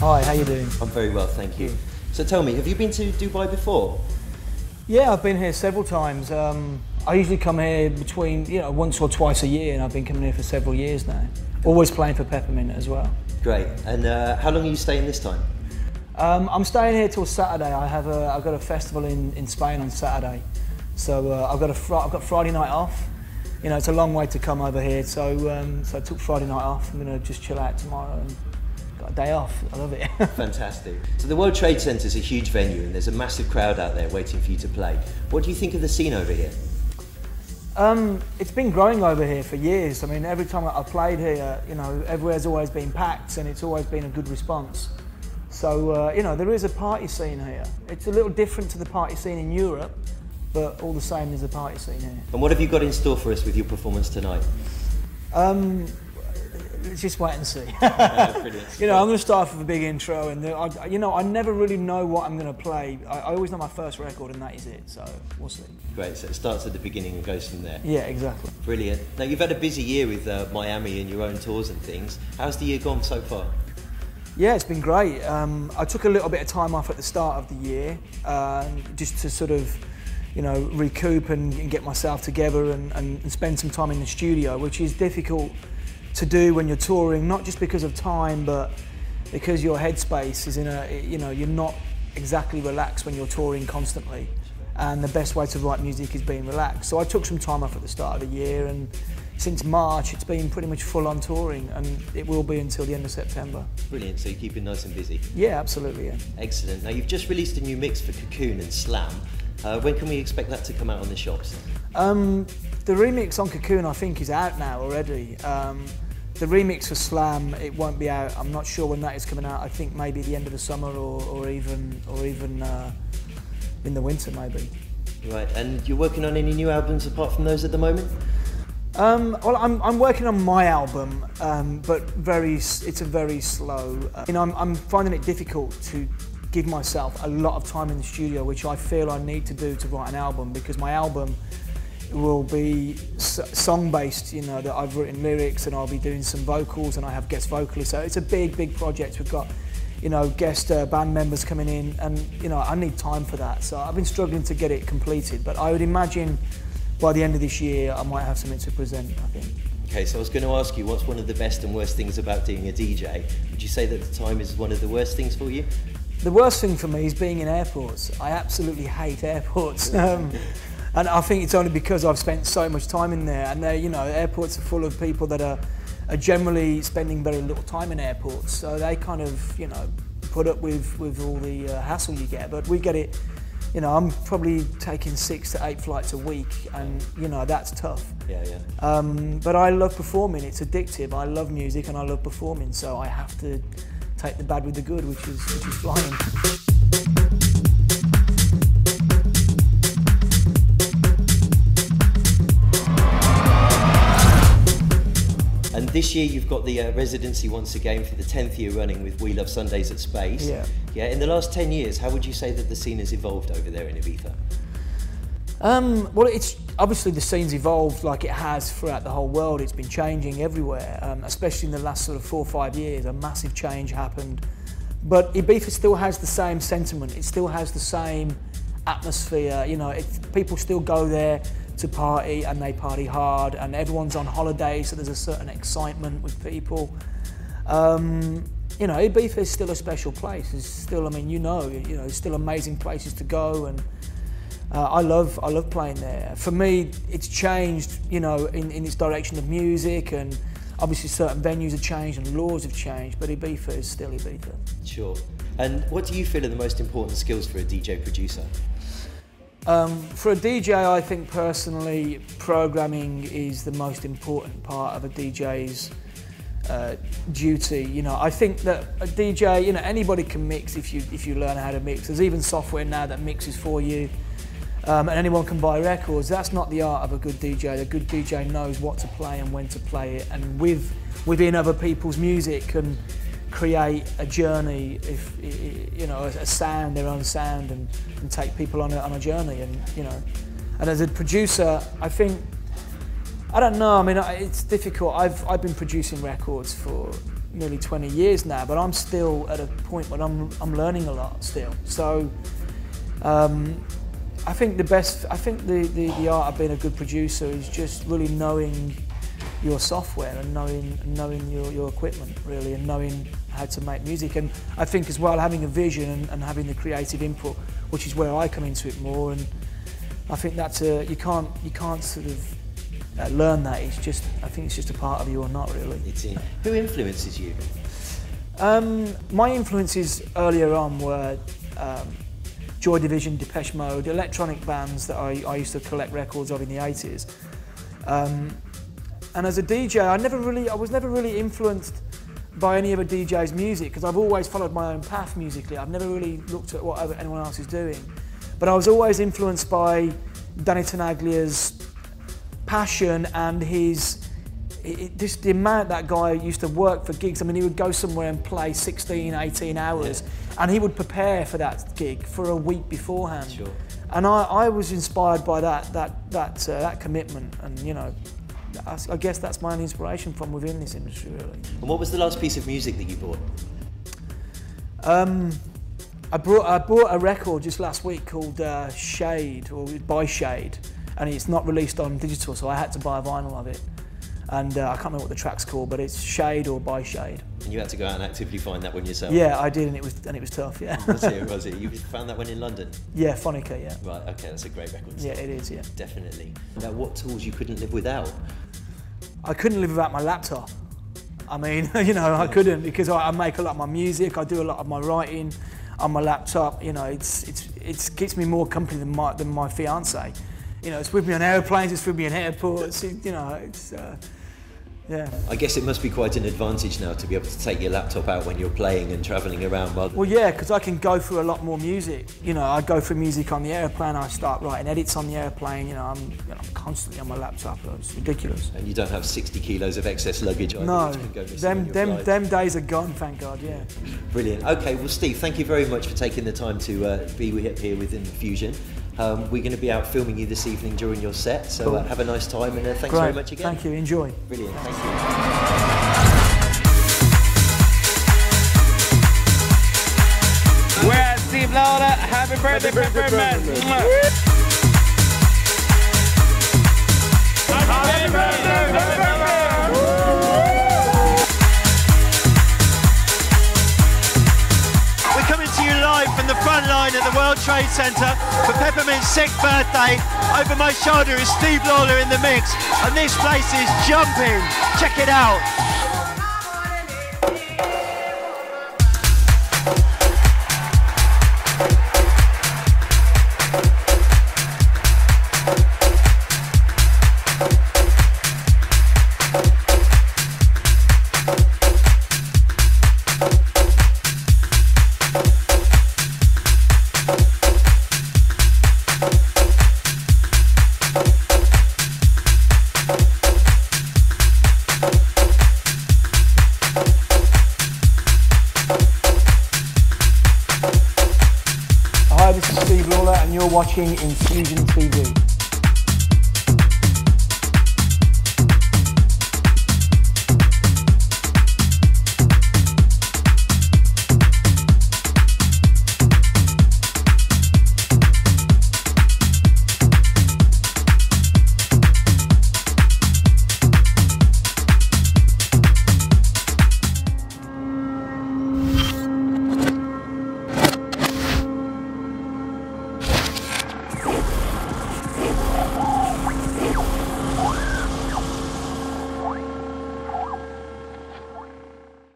Hi, how you doing? I'm very well, thank you. So tell me, have you been to Dubai before? Yeah, I've been here several times. I usually come here between, once or twice a year, and I've been coming here for several years now. Always playing for Pepermint as well. Great. And how long are you staying this time? I'm staying here till Saturday. I've got a festival in Spain on Saturday, so I've got Friday night off. It's a long way to come over here, so I took Friday night off. I'm going to just chill out tomorrow and got a day off. I love it. Fantastic. So the World Trade Centre is a huge venue, and there's a massive crowd out there waiting for you to play. What do you think of the scene over here? It's been growing over here for years. I mean, every time I've played here, everywhere's always been packed, and it's always been a good response. So, there is a party scene here. It's a little different to the party scene in Europe, but all the same, there's a party scene here. And what have you got in store for us with your performance tonight? Let's just wait and see. Brilliant. I'm going to start with a big intro, and I never really know what I'm going to play. I always know my first record, and that is it. So we'll see. Great. So it starts at the beginning and goes from there. Yeah, exactly. Brilliant. Now you've had a busy year with Miami and your own tours and things. How's the year gone so far? Yeah, it's been great. I took a little bit of time off at the start of the year, just to sort of, recoup and get myself together and spend some time in the studio, which is difficult to do when you're touring, not just because of time, but because your headspace is in you're not exactly relaxed when you're touring constantly. And the best way to write music is being relaxed. So I took some time off at the start of the year, and since March it's been pretty much full on touring, and it will be until the end of September. Brilliant, so you're keeping nice and busy? Yeah, absolutely, yeah. Excellent. Now you've just released a new mix for Cocoon and Slam. When can we expect that to come out on the shops? The remix on Cocoon I think is out now already. The remix for Slam, it won't be out. I'm not sure when that is coming out. I think maybe the end of the summer or even in the winter maybe. Right, and you're working on any new albums apart from those at the moment? Well, I'm working on my album, but it's a very slow. I'm finding it difficult to give myself a lot of time in the studio, which I feel I need to do to write an album, because my album will be song-based, that I've written lyrics and I'll be doing some vocals and I have guest vocalists. So it's a big project. We've got, guest band members coming in, and, I need time for that. So I've been struggling to get it completed, but I would imagine by the end of this year I might have something to present, I think. Okay, so I was going to ask you, what's one of the best and worst things about being a DJ? Would you say that the time is one of the worst things for you? The worst thing for me is being in airports. I absolutely hate airports. And I think it's only because I've spent so much time in there, and airports are full of people that are generally spending very little time in airports, so they kind of, put up with all the hassle you get. But we get it, I'm probably taking 6 to 8 flights a week, and that's tough. Yeah. But I love performing. It's addictive. I love music and I love performing, so I have to take the bad with the good, which is flying. And this year you've got the residency once again for the 10th year running with We Love Sundays at Space. Yeah. Yeah. In the last 10 years, how would you say that the scene has evolved over there in Ibiza? Well, it's obviously the scene's evolved like it has throughout the whole world. It's been changing everywhere, especially in the last sort of 4 or 5 years. A massive change happened, but Ibiza still has the same sentiment. It still has the same atmosphere. People still go there to party, and they party hard, and everyone's on holiday, so there's a certain excitement with people. Ibiza is still a special place. It's still, there's still amazing places to go, and I love playing there. For me, it's changed, in its direction of music, and obviously certain venues have changed and laws have changed, but Ibiza is still Ibiza. Sure. And what do you feel are the most important skills for a DJ producer? For a DJ, I think personally, programming is the most important part of a DJ's duty. I think that a DJ, anybody can mix if you learn how to mix. There's even software now that mixes for you, and anyone can buy records. That's not the art of a good DJ. A good DJ knows what to play and when to play it, and within other people's music can create a journey, a sound, their own sound, and take people on a journey. And as a producer, I think, I don't know, it's difficult. I've been producing records for nearly 20 years now, but I'm still at a point where I'm learning a lot still. So I think the art of being a good producer is just really knowing your software and knowing your equipment really, and knowing how to make music. And I think as well having a vision and having the creative input, which is where I come into it more. And I think that's you can't sort of learn that. It's just, I think it's just a part of you or not really. It's in. Who influences you? My influences earlier on were Joy Division, Depeche Mode, electronic bands that I used to collect records of in the 80s. And as a DJ, I was never really influenced by any other DJ's music, because I've always followed my own path musically. I've never really looked at what anyone else is doing. But I was always influenced by Danny Tenaglia's passion and just the amount that guy used to work for gigs. I mean, he would go somewhere and play 16, 18 hours, and he would prepare for that gig for a week beforehand. Sure. And I was inspired by that commitment, and you know, I guess that's my inspiration from within this industry, really. And what was the last piece of music that you bought? I bought a record just last week called Shade, or by Shade, and it's not released on digital, so I had to buy a vinyl of it. And I can't remember what the track's called, but it's Shade or By Shade. And you had to go out and actively find that one yourself? Yeah, I did, and it was tough, yeah. Was it? You found that one in London? Yeah, Phonica, yeah. Right, okay, that's a great record. Yeah, it is, yeah. Definitely. Now, what tools you couldn't live without? I couldn't live without my laptop. I mean, you know, I couldn't, because I make a lot of my music, I do a lot of my writing on my laptop. You know, it keeps me more company than my fiance. You know, it's with me on airplanes, it's with me in airports. You know, it's yeah. I guess it must be quite an advantage now to be able to take your laptop out when you're playing and travelling around. Well, yeah, because I can go through a lot more music. You know, I go through music on the airplane, I start writing edits on the airplane. You know, I'm constantly on my laptop. It's ridiculous. And you don't have 60 kilos of excess luggage either. No, Which can go missing them days are gone, thank God. Yeah. Brilliant. Okay, well, Steve, thank you very much for taking the time to be here within Fusion. We're going to be out filming you this evening during your set, so cool. Have a nice time, and thanks Great. very much again. Thank you, enjoy. Brilliant, thank you. We're Steve Lawler. Happy birthday, Pepermint. Happy birthday, Pepermint. We're coming to you live from the front line at the World Trade Center for Peppermint's 6th birthday. Over my shoulder is Steve Lawler in the mix, and this place is jumping. Check it out. Hi, this is Steve Lawler and you're watching Infusion TV.